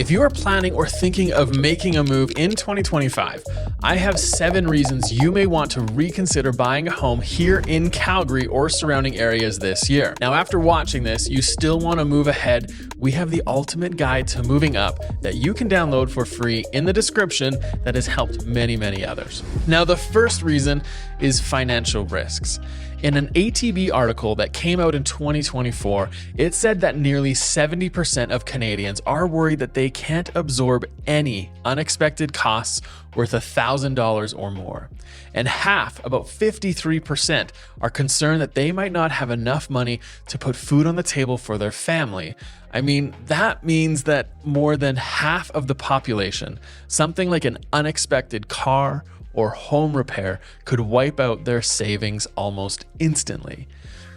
If you are planning or thinking of making a move in 2025, I have 7 reasons you may want to reconsider buying a home here in Calgary or surrounding areas this year. Now, after watching this, you still want to move ahead. We have the ultimate guide to moving up that you can download for free in the description that has helped many others. Now, the first reason is financial risks. In an ATB article that came out in 2024, it said that nearly 70% of Canadians are worried that they can't absorb any unexpected costs worth $1,000 or more. And half, about 53%, are concerned that they might not have enough money to put food on the table for their family. I mean, that means that more than half of the population, something like an unexpected car or home repair, could wipe out their savings almost instantly.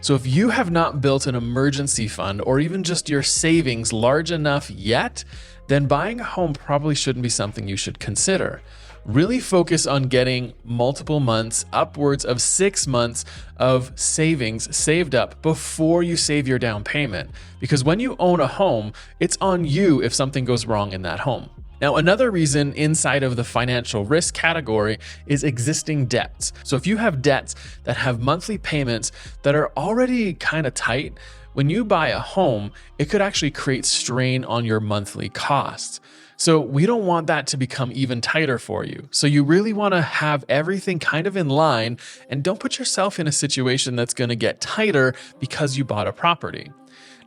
So if you have not built an emergency fund or even just your savings large enough yet, then buying a home probably shouldn't be something you should consider. Really focus on getting multiple months, upwards of 6 months of savings saved up before you save your down payment. Because when you own a home, it's on you if something goes wrong in that home. Now, another reason inside of the financial risk category is existing debts. So if you have debts that have monthly payments that are already kind of tight, when you buy a home, it could actually create strain on your monthly costs. So we don't want that to become even tighter for you. So you really want to have everything kind of in line and don't put yourself in a situation that's going to get tighter because you bought a property.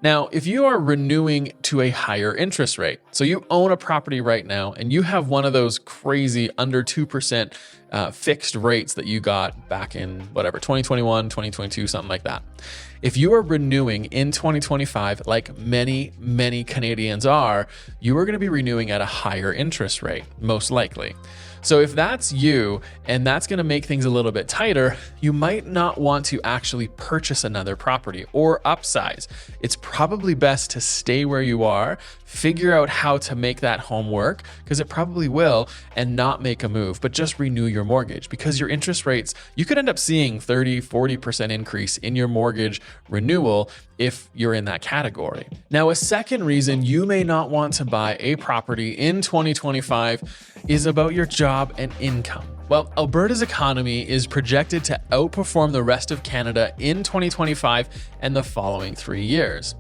Now, if you are renewing to a higher interest rate, so you own a property right now and you have one of those crazy under 2% fixed rates that you got back in 2021, 2022, something like that. If you are renewing in 2025, like many Canadians are, you are going to be renewing at a higher interest rate, most likely. So if that's you and that's going to make things a little bit tighter, you might not want to actually purchase another property or upsize. It's probably best to stay where you are, figure out how to make that home work, because it probably will, and not make a move, but just renew your mortgage, because your interest rates, you could end up seeing 30-40% increase in your mortgage renewal if you're in that category. Now, a second reason you may not want to buy a property in 2025 is about your job and income. Well, Alberta's economy is projected to outperform the rest of Canada in 2025 and the following 3 years,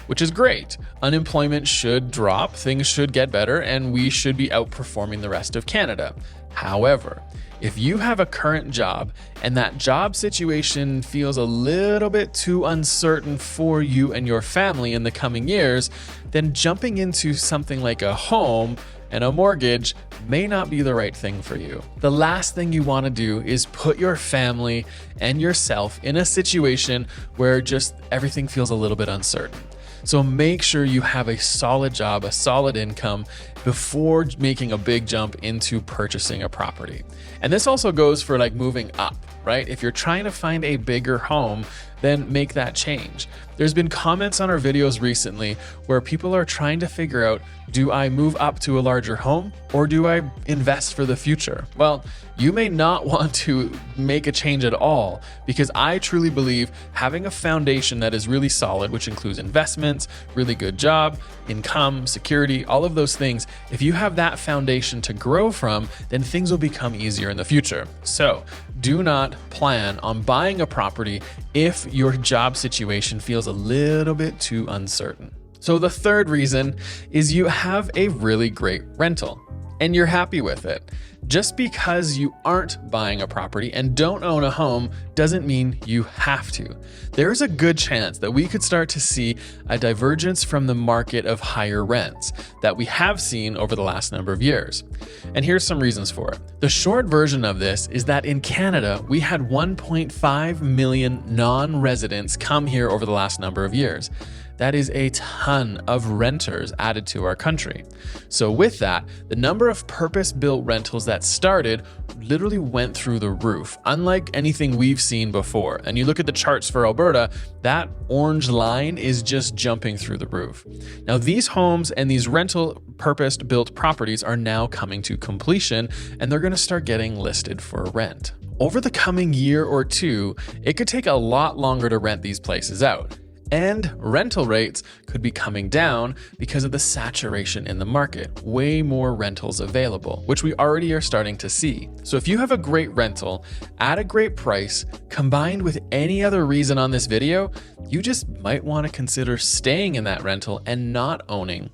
which is great. Unemployment should drop, things should get better, and we should be outperforming the rest of Canada. However, if you have a current job and that job situation feels a little bit too uncertain for you and your family in the coming years, then jumping into something like a home and a mortgage may not be the right thing for you. The last thing you want to do is put your family and yourself in a situation where just everything feels a little bit uncertain. So make sure you have a solid job, a solid income before making a big jump into purchasing a property. And this also goes for like moving up, right? If you're trying to find a bigger home, then make that change. There's been comments on our videos recently where people are trying to figure out, do I move up to a larger home or do I invest for the future? Well, you may not want to make a change at all, because I truly believe having a foundation that is really solid, which includes investments, really good job, income, security, all of those things, if you have that foundation to grow from, then things will become easier in the future. So do not plan on buying a property if your job situation feels a little bit too uncertain. So the third reason is you have a really great rental and you're happy with it. Just because you aren't buying a property and don't own a home doesn't mean you have to. There's a good chance that we could start to see a divergence from the market of higher rents that we have seen over the last number of years. And here's some reasons for it. The short version of this is that in Canada, we had 1.5 million non-residents come here over the last number of years. That is a ton of renters added to our country. So with that, the number of purpose-built rentals that started literally went through the roof, unlike anything we've seen before. And you look at the charts for Alberta, that orange line is just jumping through the roof. Now, these homes and these rental purpose-built properties are now coming to completion, and they're going to start getting listed for rent. Over the coming year or two, it could take a lot longer to rent these places out. And rental rates could be coming down because of the saturation in the market. Way more rentals available, which we already are starting to see. So if you have a great rental at a great price, combined with any other reason on this video, you just might want to consider staying in that rental and not owning.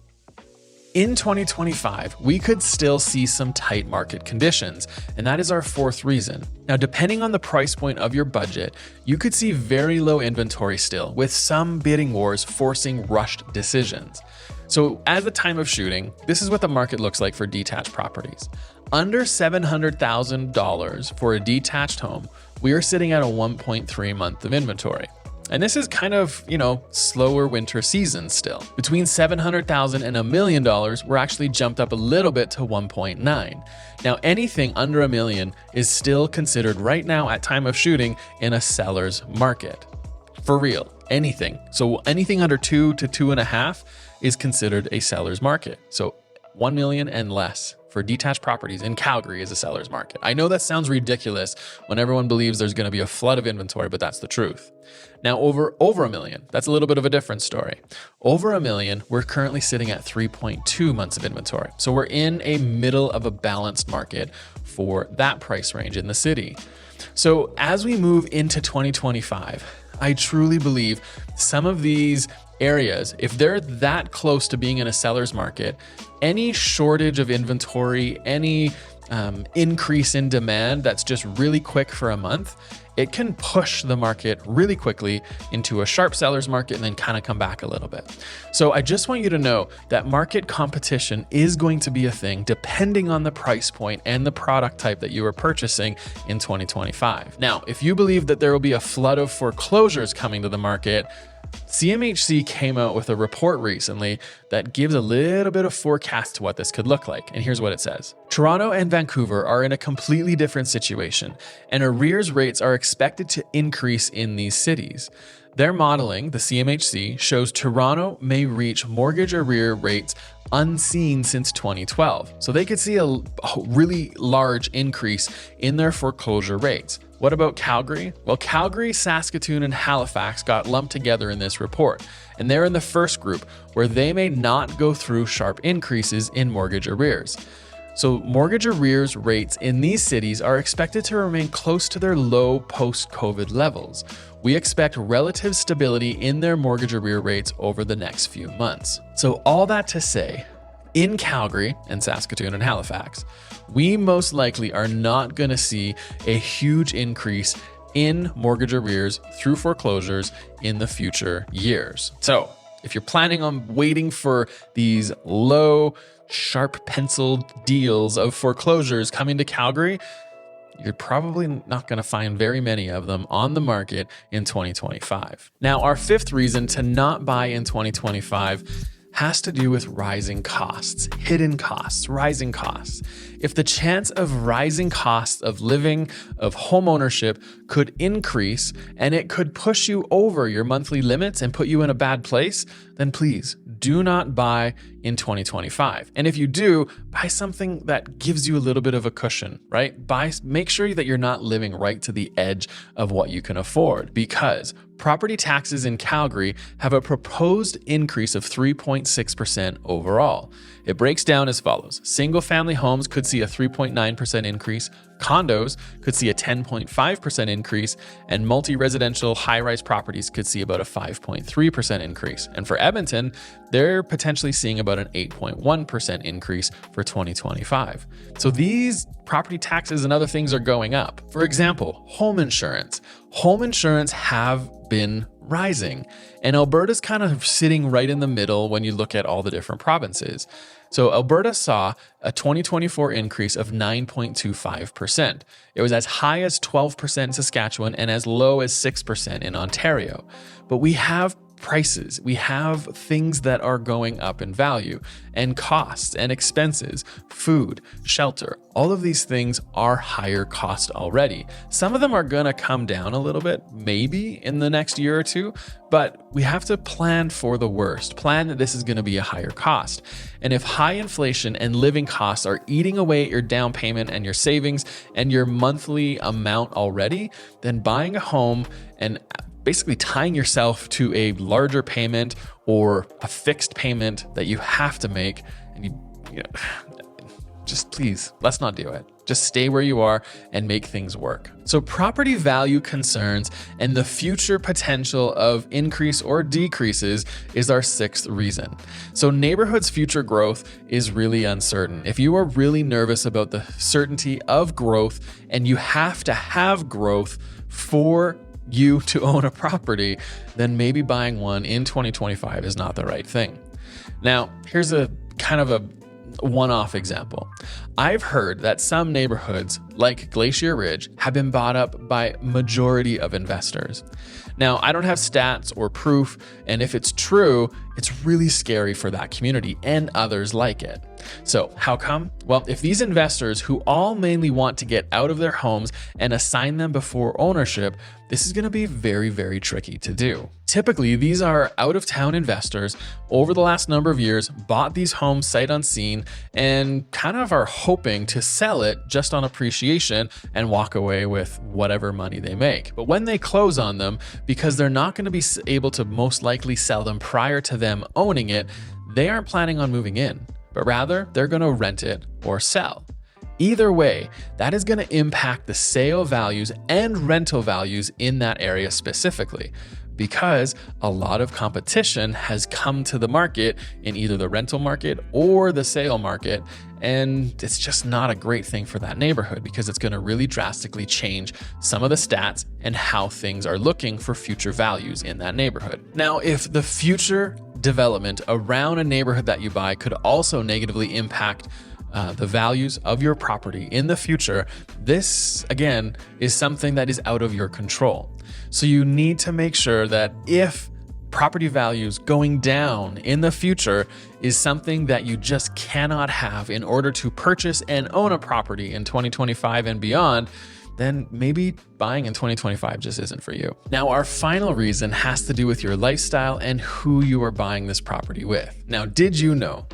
In 2025, we could still see some tight market conditions, and that is our fourth reason. Now, depending on the price point of your budget, you could see very low inventory still, with some bidding wars forcing rushed decisions. So at the time of shooting, this is what the market looks like for detached properties. Under $700,000 for a detached home, we are sitting at a 1.3 month of inventory. And this is kind of, slower winter season still. Between $700,000 and $1 million, we're actually jumped up a little bit to 1.9. Now, anything under $1 million is still considered right now at time of shooting in a seller's market. For real, anything. So anything under 2 to 2.5 is considered a seller's market. So 1 million and less for detached properties in Calgary is a seller's market. I know that sounds ridiculous when everyone believes there's going to be a flood of inventory, but that's the truth. Now, over $1 million, that's a little bit of a different story. Over $1 million, we're currently sitting at 3.2 months of inventory. So we're in a middle of a balanced market for that price range in the city. So as we move into 2025, I truly believe some of these areas, if they're that close to being in a seller's market, any shortage of inventory, any increase in demand that's just really quick for a month, it can push the market really quickly into a sharp seller's market and then kind of come back a little bit. So I just want you to know that market competition is going to be a thing depending on the price point and the product type that you are purchasing in 2025. Now, if you believe that there will be a flood of foreclosures coming to the market, CMHC came out with a report recently that gives a little bit of forecast to what this could look like. And here's what it says. Toronto and Vancouver are in a completely different situation, and arrears rates are expected to increase in these cities. Their modeling, the CMHC, shows Toronto may reach mortgage arrear rates unseen since 2012. So they could see a really large increase in their foreclosure rates. What about Calgary? Well, Calgary, Saskatoon, and Halifax got lumped together in this report, and they're in the first group where they may not go through sharp increases in mortgage arrears. So mortgage arrears rates in these cities are expected to remain close to their low post-COVID levels. We expect relative stability in their mortgage arrear rates over the next few months. So all that to say, in Calgary and Saskatoon and Halifax, we most likely are not going to see a huge increase in mortgage arrears through foreclosures in the future years. So if you're planning on waiting for these low, sharp penciled deals of foreclosures coming to Calgary, you're probably not going to find very many of them on the market in 2025. Now, our fifth reason to not buy in 2025 has to do with rising costs, hidden costs, rising costs. If the chance of rising costs of living, of homeownership could increase and it could push you over your monthly limits and put you in a bad place, then please do not buy in 2025. And if you do, buy something that gives you a little bit of a cushion, right? Make sure that you're not living right to the edge of what you can afford, because property taxes in Calgary have a proposed increase of 3.6% overall. It breaks down as follows. Single-family homes could see a 3.9% increase, condos could see a 10.5% increase, and multi-residential high-rise properties could see about a 5.3% increase. And for Edmonton, they're potentially seeing about an 8.1% increase for 2025. So these property taxes and other things are going up. For example, home insurance. Home insurance have been rising, and Alberta's kind of sitting right in the middle when you look at all the different provinces. So Alberta saw a 2024 increase of 9.25%. It was as high as 12% in Saskatchewan and as low as 6% in Ontario. But we have prices, we have things that are going up in value, and costs and expenses, food, shelter, all of these things are higher cost already. Some of them are gonna come down a little bit, maybe in the next year or two, but we have to plan for the worst, plan that this is gonna be a higher cost. And if high inflation and living costs are eating away at your down payment and your savings and your monthly amount already, then buying a home and basically tying yourself to a larger payment or a fixed payment that you have to make, and you know, just please, let's not do it. Just stay where you are and make things work. So property value concerns and the future potential of increase or decreases is our sixth reason. So neighborhoods' future growth is really uncertain. If you are really nervous about the certainty of growth and you have to have growth for you to own a property, then maybe buying one in 2025 is not the right thing. Now, here's a kind of a one-off example. I've heard that some neighborhoods like Glacier Ridge have been bought up by majority of investors. Now, I don't have stats or proof, and if it's true, it's really scary for that community and others like it. So how come? Well, if these investors who all mainly want to get out of their homes and assign them before ownership, this is going to be very, very tricky to do. Typically, these are out-of-town investors over the last number of years, bought these homes sight unseen, and kind of are hoping to sell it just on appreciation and walk away with whatever money they make. But when they close on them, because they're not going to be able to most likely sell them prior to them owning it, they aren't planning on moving in, but rather they're going to rent it or sell. Either way, that is going to impact the sale values and rental values in that area specifically, because a lot of competition has come to the market in either the rental market or the sale market. And it's just not a great thing for that neighborhood because it's going to really drastically change some of the stats and how things are looking for future values in that neighborhood. Now, if the future development around a neighborhood that you buy could also negatively impact the values of your property in the future, this again is something that is out of your control. So you need to make sure that if property values going down in the future is something that you just cannot have in order to purchase and own a property in 2025 and beyond, then maybe buying in 2025 just isn't for you. Now, our final reason has to do with your lifestyle and who you are buying this property with. Now, did you know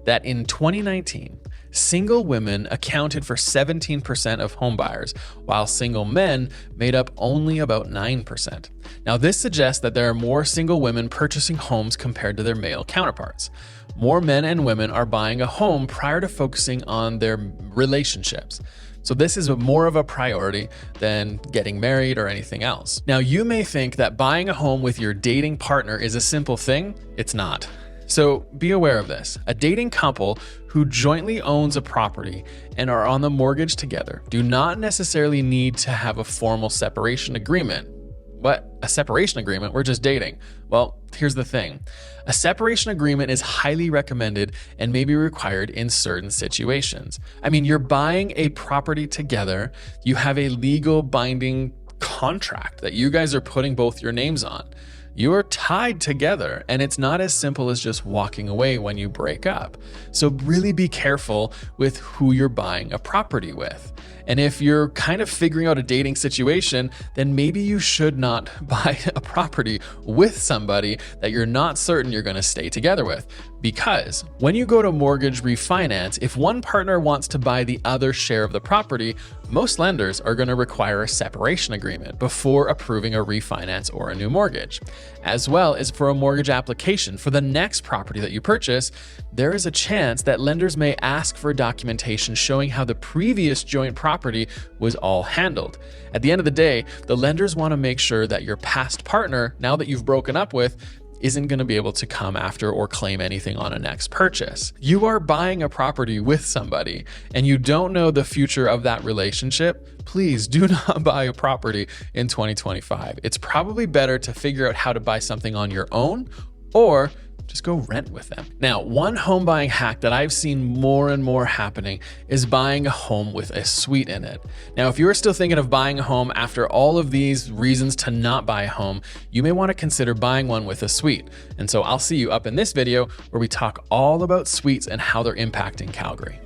that in 2019, single women accounted for 17% of home buyers, while single men made up only about 9%. Now, this suggests that there are more single women purchasing homes compared to their male counterparts. More men and women are buying a home prior to focusing on their relationships. So this is more of a priority than getting married or anything else. Now, you may think that buying a home with your dating partner is a simple thing. It's not. So be aware of this. A dating couple who jointly owns a property and are on the mortgage together do not necessarily need to have a formal separation agreement. What? A separation agreement? We're just dating. Well, here's the thing. A separation agreement is highly recommended and may be required in certain situations. I mean, you're buying a property together. You have a legal binding contract that you guys are putting both your names on. You are tied together, and it's not as simple as just walking away when you break up. So really be careful with who you're buying a property with. And if you're kind of figuring out a dating situation, then maybe you should not buy a property with somebody that you're not certain you're going to stay together with. Because when you go to mortgage refinance, if one partner wants to buy the other share of the property, most lenders are going to require a separation agreement before approving a refinance or a new mortgage. As well as for a mortgage application for the next property that you purchase, there is a chance that lenders may ask for documentation showing how the previous joint property was all handled. At the end of the day, the lenders want to make sure that your past partner, now that you've broken up with, isn't going to be able to come after or claim anything on a next purchase. You are buying a property with somebody and you don't know the future of that relationship. Please do not buy a property in 2025. It's probably better to figure out how to buy something on your own or just go rent with them. Now, one home buying hack that I've seen more and more happening is buying a home with a suite in it. Now, if you're still thinking of buying a home after all of these reasons to not buy a home, you may want to consider buying one with a suite. And so I'll see you up in this video where we talk all about suites and how they're impacting Calgary.